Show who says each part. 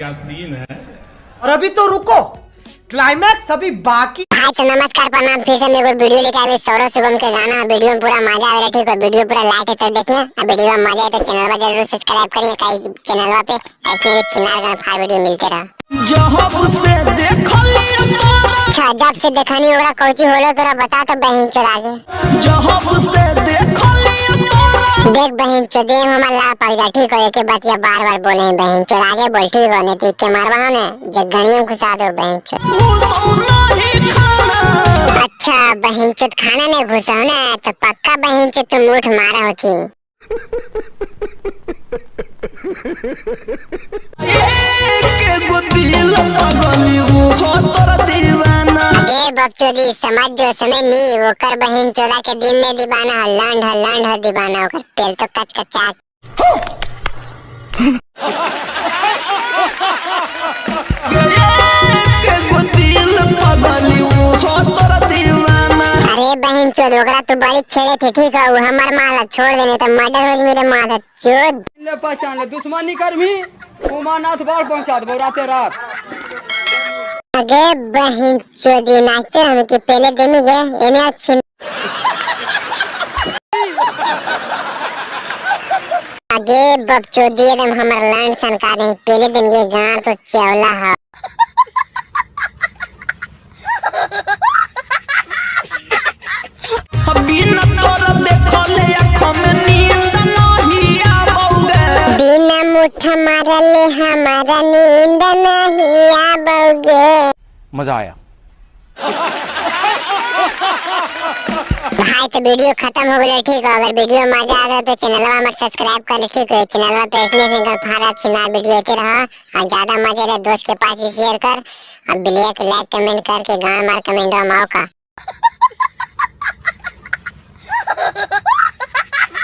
Speaker 1: क्या सीन है।
Speaker 2: और अभी तो रुको, क्लाइमैक्स अभी बाकी।
Speaker 3: हाय तो नमस्कार प्रणाम, फिर से मैं एक वीडियो लेके आए सौरभ शुभम के गाना। वीडियो में पूरा मजा आ रहा है, ठीक है। वीडियो पूरा लाइट है तो देखिए। वीडियो में मजा आए तो चैनल को जरूर सब्सक्राइब करिए। कई चैनल पे ऐसे चिनार गाना फाड़ वीडियो मिलते रहा। अच्छा जब से देखनी ओकरा कोची होलो तोरा बता तो बहन चोर आगे देख बहन चोर दे हमारा ला पड़ जा, ठीक है। एक बात या बार बार बोले बहन चोर आगे बोल, ठीक है। नहीं तो के मारवा ने जगणियों घुसा दो बहन चोर। अच्छा बहन चोर खाना नहीं घुसा ना तो पक्का बहन चोर तुम मुठ मारा होती। बकचोदी समझ जो समय नहीं वो कर बहन चोदा के दिल में दीवाना हल्लांड हो दीवाना होकर तेल तो कच कचा। अरे बहन चोद ओकरा तू बड़ी छेड़े थे, ठीक है। वो हमार माला छोड़ देने तो मर्डर हो मेरे माथा चोद।
Speaker 4: ले पहचान ले दुश्मनी करमी उमानाथ बाढ़ पहुंचा दो राते रात।
Speaker 3: अगे बहन चोदी नाचते हम के पहले दिन गए एने अच्छे। आगे बकचोदी एकदम हमर लैंड सनका दे पहले दिन के गांव तो चौला है। बिना मुठ मारले हमारा नींद नहीं आबोगे।
Speaker 5: मजा आया।
Speaker 3: भाई तो वीडियो खत्म हो गया, ठीक है। अगर वीडियो मजा आ गया तो चैनल में सब्सक्राइब कर ले, ठीक है। चैनल पे इसमें सिंगल फाड़ा छिना वीडियो आते रहा और ज्यादा मजे ले दोस्त के पास भी शेयर कर। अब ब्लैक लाइक कमेंट करके गाँव मार कमेंट माओ का।